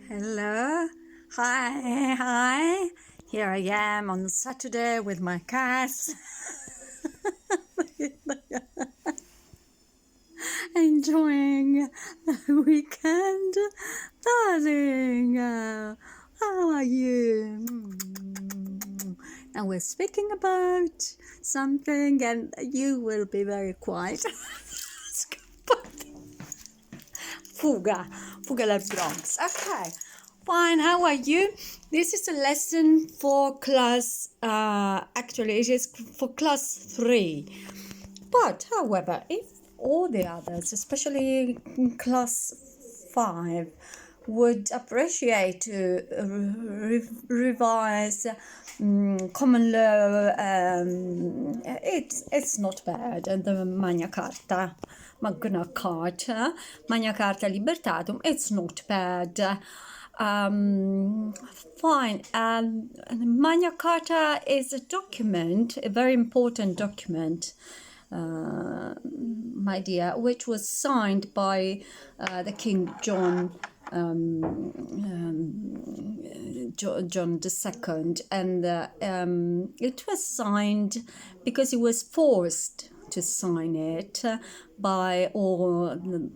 Hello, hi. Here I am on Saturday with my cats, enjoying the weekend. Darling, how are you? Now we're speaking about something, and you will be very quiet. Fuga dal Bronx. Okay, fine. How are you? This is a lesson for class. Actually, it is for class 3. But, however, if all the others, especially in class 5, would appreciate to revise common law, it's not bad. And the Magna Carta, Magna Carta Libertatum, it's not bad. Fine. Magna Carta is a document, a very important document, my dear, which was signed by the King John John II, and it was signed because he was forced to sign it by all the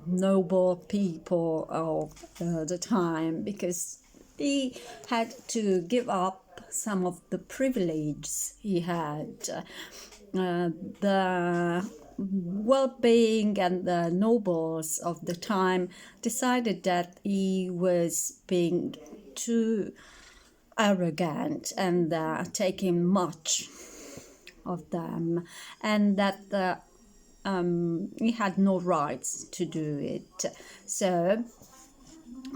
noble people of the time, because he had to give up some of the privileges he had. The well-being and the nobles of the time decided that he was being too arrogant and taking much of them, and that he had no rights to do it. So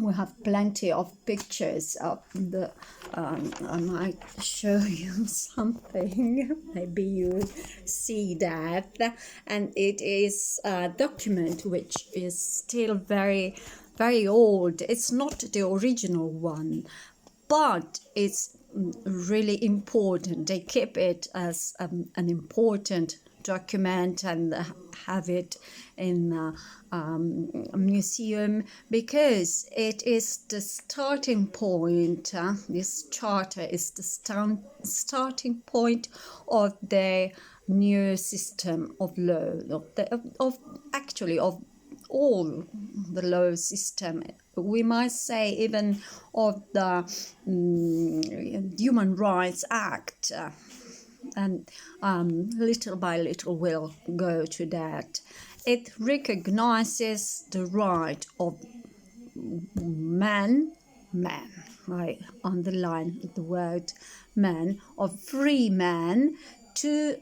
we have plenty of pictures of the I might show you something, maybe you see that, and it is a document which is still very, very old. It's not the original one, but it's really important. They keep it as an important document and have it in a museum, because it is the starting point. This charter is the starting point of the new system of law, of all the law system. We might say even of the Human Rights Act. And little by little we'll go to that. It recognizes the right of man, I underline the word man, of free man to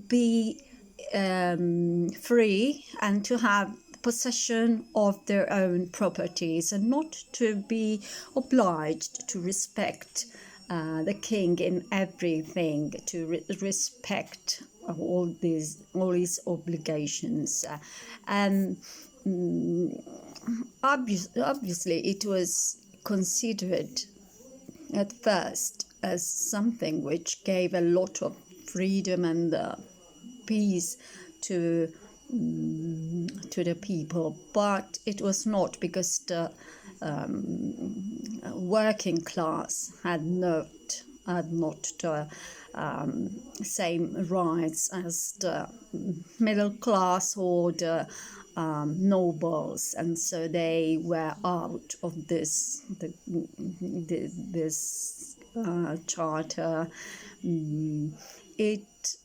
be free and to have possession of their own properties, and not to be obliged to respect the king in everything, to respect all his obligations. And obviously it was considered at first as something which gave a lot of freedom and peace to the people, but it was not, because the working class had not the same rights as the middle class or the nobles, and so they were out of this charter. It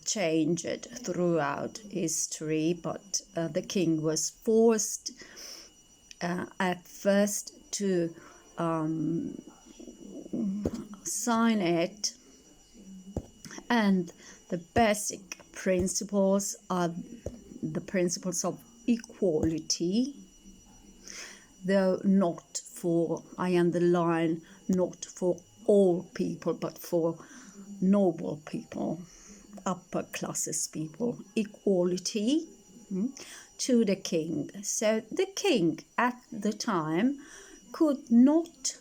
changed throughout history, but the king was forced at first to sign it, and the basic principles are the principles of equality, though not for, I underline, not for all people, but for noble people, upper classes people, equality to the king. So the king at the time could not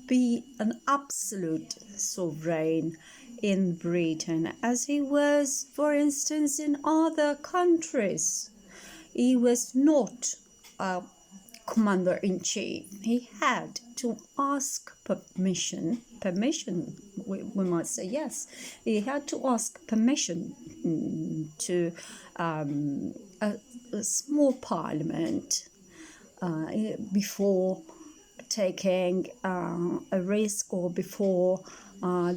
be an absolute sovereign in Britain, as he was, for instance, in other countries. He was not commander-in-chief, he had to ask permission, we might say yes, he had to ask permission to a small parliament before taking a risk or before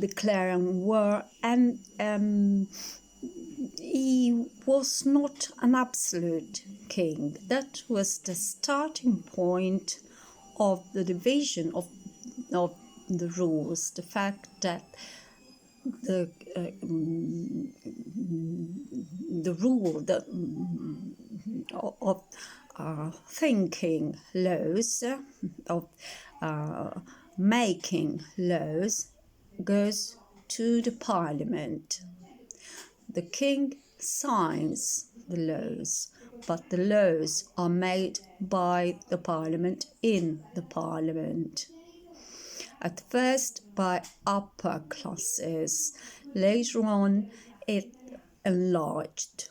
declaring war, and he was not an absolute king. That was the starting point of the division of the rules, the fact that the rule of thinking laws, of making laws, goes to the parliament. The king signs the laws, but the laws are made by the parliament in the parliament. At first by upper classes, later on it enlarged.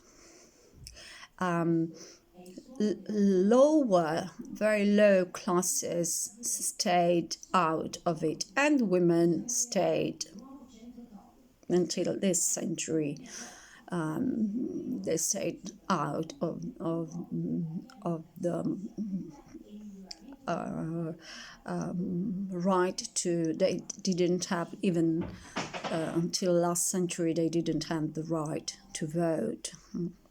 Lower, very low classes stayed out of it, and women stayed until this century. They stayed out of the right to, they didn't have even until last century, they didn't have the right to vote.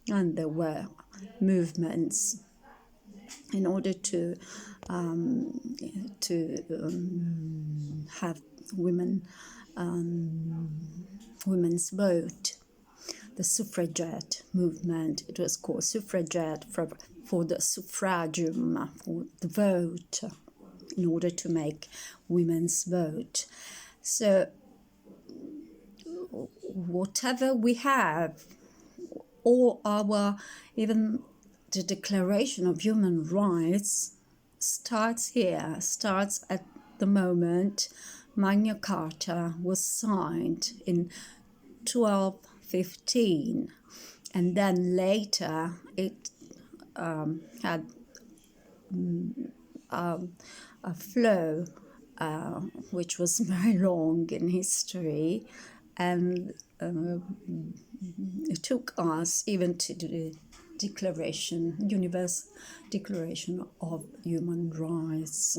And there were movements in order to have women's vote. The suffragette movement, it was called suffragette for the suffragium, for the vote, in order to make women's vote. So whatever we have, all our, even the Declaration of Human Rights starts here, starts at the moment Magna Carta was signed in 1215, and then later it had a flow which was very long in history, and it took us even to the Universal Declaration of Human Rights.